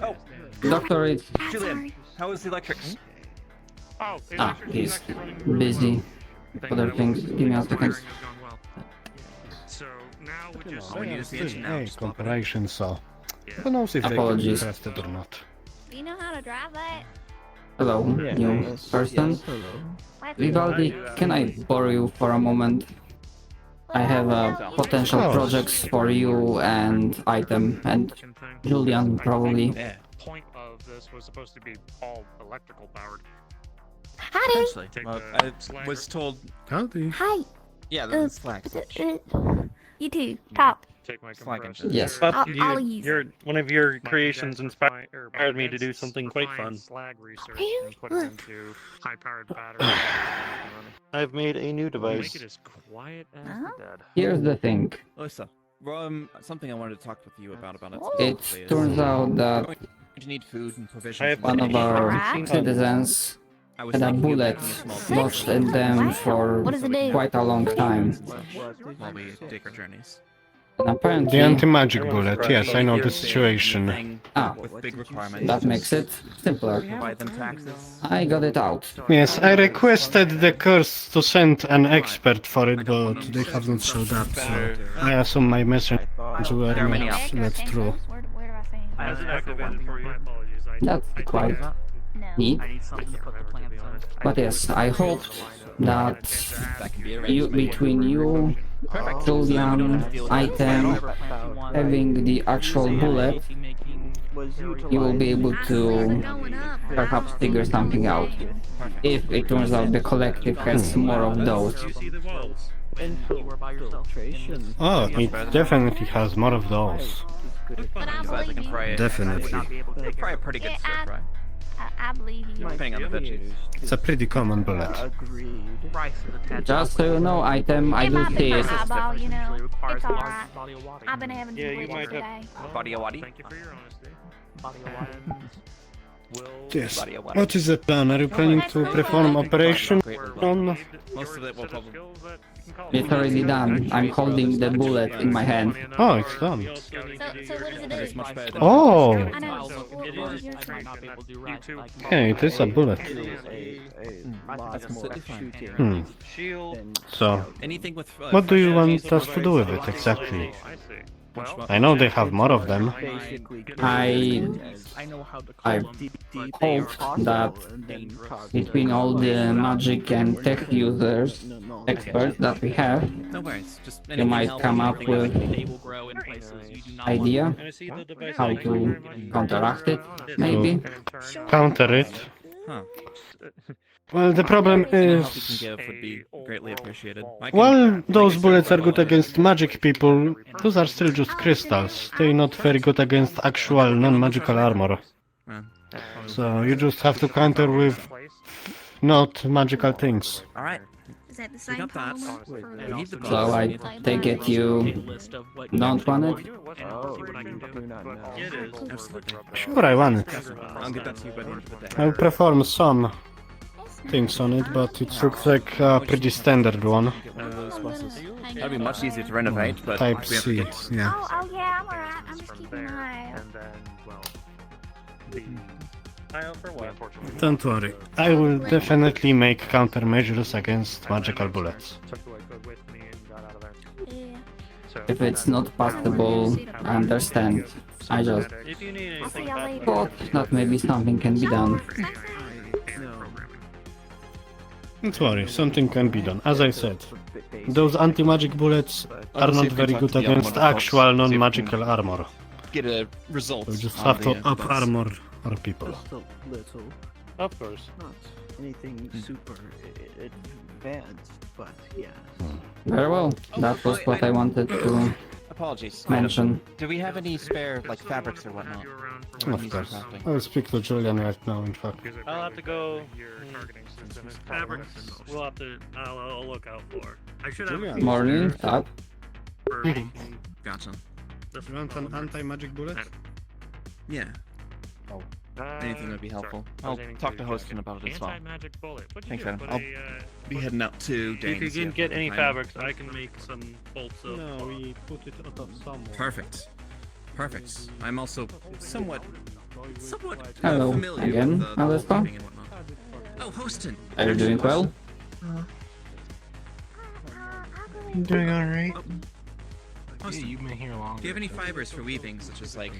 Oh, Doctor is... Julian, how is the electrics? Oh, he's busy. Other things. Give me a second. So now we just we need to see engine now. Hey, Just pop it in. corporation, so who knows if they can be Apologies. trusted or not. Do you know how to drive that? Hello, new person. Vivaldi, can I borrow you for a moment? I have potential Of course. projects for you and item, and Julian probably. Yeah. The point of this was supposed to be all electrical powered. Howdy! Essentially. Take Well, the I slag was or- told. Howdy. Hi! Yeah, Uh, that's slack. You too. Talk. Take my Slack compressor. engine. Yes. There. I'll leave. One of your creations inspired me to do something quite fun. Slag research Really? and put it into high-powered batteries. I've made a new Make device. it as quiet as Huh? the dead. Here's the thing. Alyssa, something I wanted to talk with you about it. It turns out that You need food and I provisions. have one of our Alright. citizens I was had a thinking of bullet making a small lodged in them for What does it do? quite a long time. while we take our journeys. And The apparently, anti-magic bullet, yes, I know the situation. Thing Ah, with big requirements. that makes it simpler. Provide them taxes. I got it out. Yes, I requested the curse to send an expert for it, but they haven't showed up, so I assume my message were There are many not options. let through. Where do I say? I As an have activated for you. My apologies. That's quite No. neat. I need something to put the plants in. But yes, I hoped that That can be arranged. you, between you, Julian, item, having the actual bullet, you will be able to perhaps figure something out. If it turns out the collective has more of those. You see the walls. You were by yourself. Oh, it definitely has more of those. But I So I believe can you. fry it. Definitely. Would not be able to take probably a pretty good Yeah, stir fry. I believe you. Depending on the veggies. It's a pretty common bullet. Rice is a tad. Just so you know, item, I It do might be see my it. eyeball, you know. Requires It's a large alright. body of water. I've been having Yeah, some you bleach might today. have. Body of wadi? Thank you for your honesty. Body of water. Yes. What is the plan? Are you planning to perform operation on? Most of it will probably. It's already done. I'm holding the bullet in my hand. Oh, it's done. So what does it do? It's much better than Oh! I know. What was your turn? Okay, it is a bullet. That's completely fine. Hmm. So, Anything with. what do you want us to do with it exactly? I know they have more of them. I hoped that between all the magic and tech users, experts that we have, No worries. Just you might come up with they will grow in places you do not idea how to counteract it, maybe. Counter it. Huh. Well, the problem Help you can is, give would be greatly appreciated. I can- while those bullets are good against magic people, those are still just crystals. They're not very good against actual non-magical armor. So you just have to counter with not magical things. All right. Is that the same problem for So I take it you don't want it? Sure, I want it. I'll get that to you by the end of the day. I'll perform some things on it, but it looks like a pretty standard one. That'd be much easier to renovate, but Type we have to C, get. yeah. Oh yeah, I'm alright. I'm just keeping an eye out. Don't worry, I will definitely make countermeasures against magical bullets. Yeah. If it's not possible, I understand. I just I'll see y'all later. thought that maybe something can be done. Don't worry, something can be done. As I said, those anti-magic bullets are not very good against actual non-magical armor. Get a result. We just have to up armor our people. Just a little. Of course. Not anything super advanced, but yeah. Very well, that was what I wanted to Apologies. mention. Do we have any spare like fabrics or whatnot? Of course. I'll speak to Julian right now, in fact. I'll have to go. Fabrics. We'll have to. I'll look out for. I should have. Morning, up. Gotcha. You want an anti-magic bullet? Yeah. Oh. Anything would be helpful. I'll talk to Hostin about it as well. Anti-magic bullet. Thanks, Adam. I'll be heading out to If you Dane's, didn't get any find- fabrics, I can make some bolts of. No, we put it out of somewhere. Perfect. Perfect. I'm also somewhat Hello familiar again, with Alistair. weaving and whatnot. Oh, Hostin. Are you doing well? I'm doing alright. Hostin, you've been here long. Do you have any fibers for weaving, such as like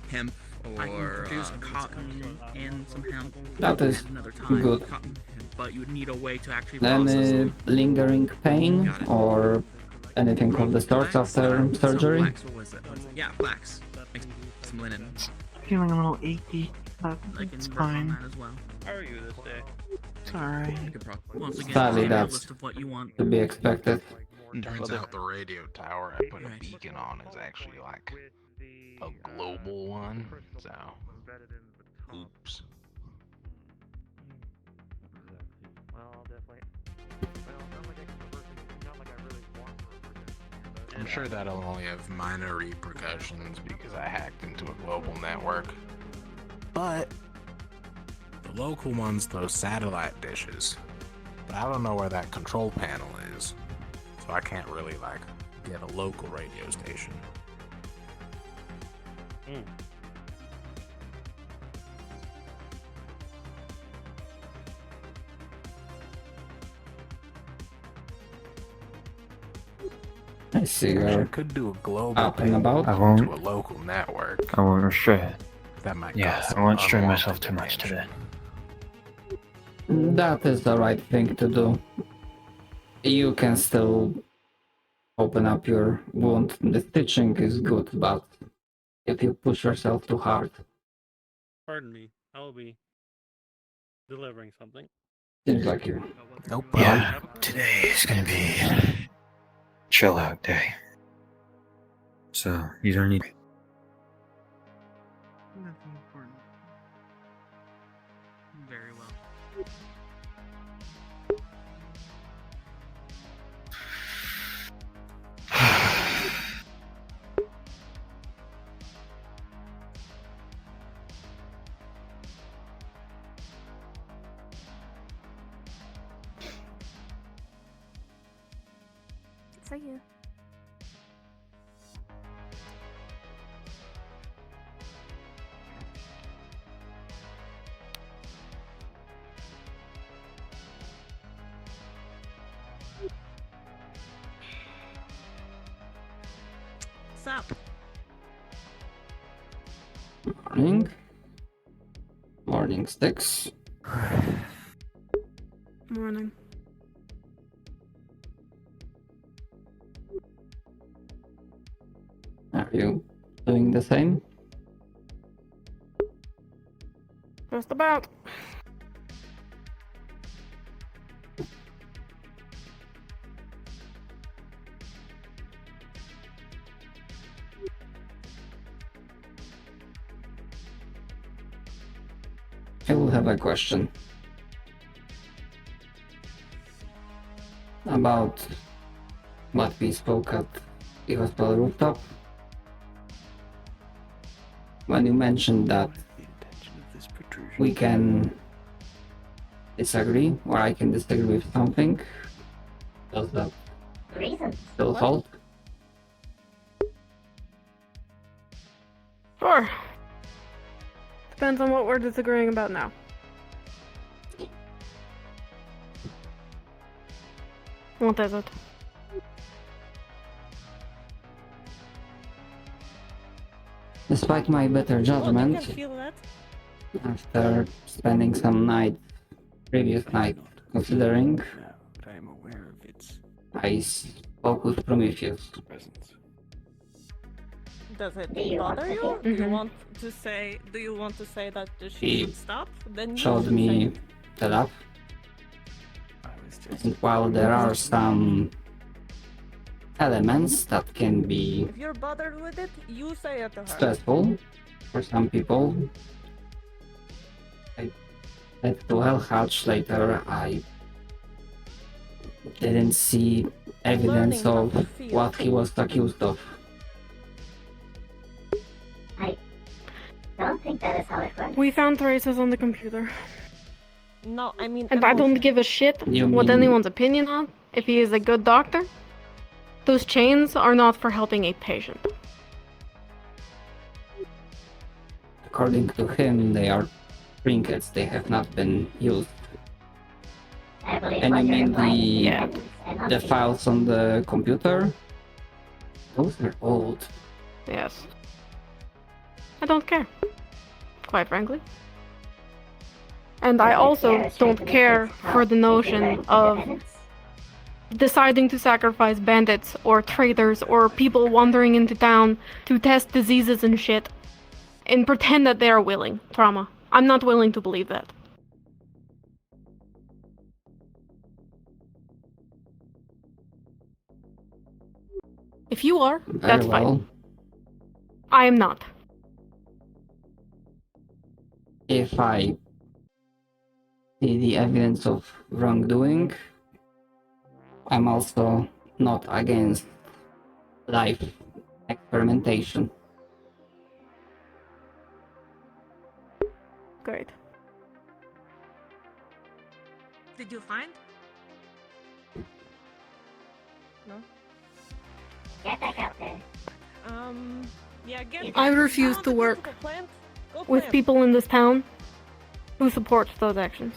hemp or cotton and some hemp. That is Another time, good. cotton, but you would need a way to actually Then process it. lingering pain or anything of the sort after surgery? Flax, what was it? Yeah, flax. Makes some linen. Feeling a little achy, but I can it's work on fine. that as well. How are you this day? It's alright. Once again, Sadly, send me a that's list of what you want. to be expected. Turns out the radio tower I put a beacon on is actually like a global one, so oops. I'm sure that'll only have minor repercussions because I hacked into a global network. But the local one's those satellite dishes. But I don't know where that control panel is. So I can't really like get a local radio station. I see I you're could do a global up and about. I won't. to a local network. I won't restrain. That might Yeah, cause I some won't strain unwanted myself too much attention. today. That is the right thing to do. You can still open up your wound. The stitching is good, but if you push yourself too hard, Pardon me. I will be delivering something. seems like you. Nope. Yeah, today is gonna be chill out day. So you don't need. Nothing important. Very well. See ya. What's up? Morning. Morning, Sticks. Morning. Are you doing the same? Just about. I will have a question about what we spoke at the hospital rooftop. When you mentioned that we can disagree, or I can disagree with something, does that still hold? Sure. Depends on what we're disagreeing about now. What is it? Despite my better judgment, Oh, you can feel that. after spending some previous night considering, But I am aware of its I spoke with Prometheus. presence. Does it bother you? Do you want to say? Do you want to say that she He should stop? Then you showed should me say. the lab. And while there are some elements that can be If you're bothered with it, you say it to her. stressful for some people, I had to Hellhatch later. I didn't see evidence of what he was accused of. I don't think that is how it works. We found traces on the computer. No, I mean. And I don't give a shit You what mean- anyone's opinion on. If he is a good doctor, those chains are not for helping a patient. According to him, they are trinkets. They have not been used. And you mean the files on the computer? Those are old. Yes. I don't care. Quite frankly. And I also don't care for the notion of deciding to sacrifice bandits or traitors or people wandering into town to test diseases and shit and pretend that they are willing. Trauma. I'm not willing to believe that. If you are, that's Very well. fine. I am not. If I see the evidence of wrongdoing, I'm also not against life experimentation. Great. Did you find? No. Get back out there. Yeah. Get. I refuse to work with people in this town who support those actions.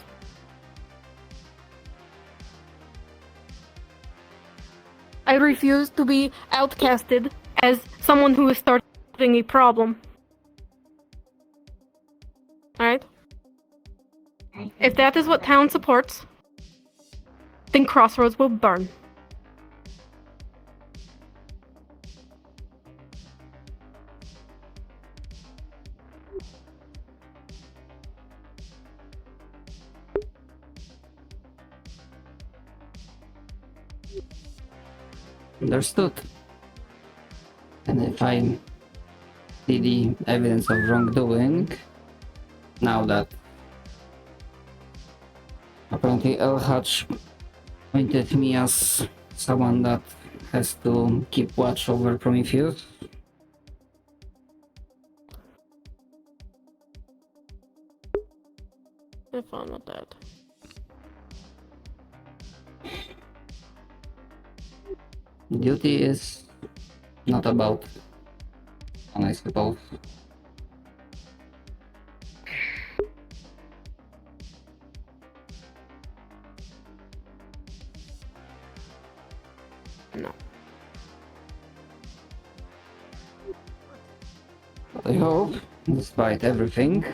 I refuse to be outcasted as someone who is starting a problem. Alright? If that is what town supports, then Crossroads will burn. Understood. And if I see the evidence of wrongdoing, now that apparently Hutch pointed me as someone that has to keep watch over Prometheus. I'm fine with that. Duty is not about fun, I suppose. No. But I hope, despite everything,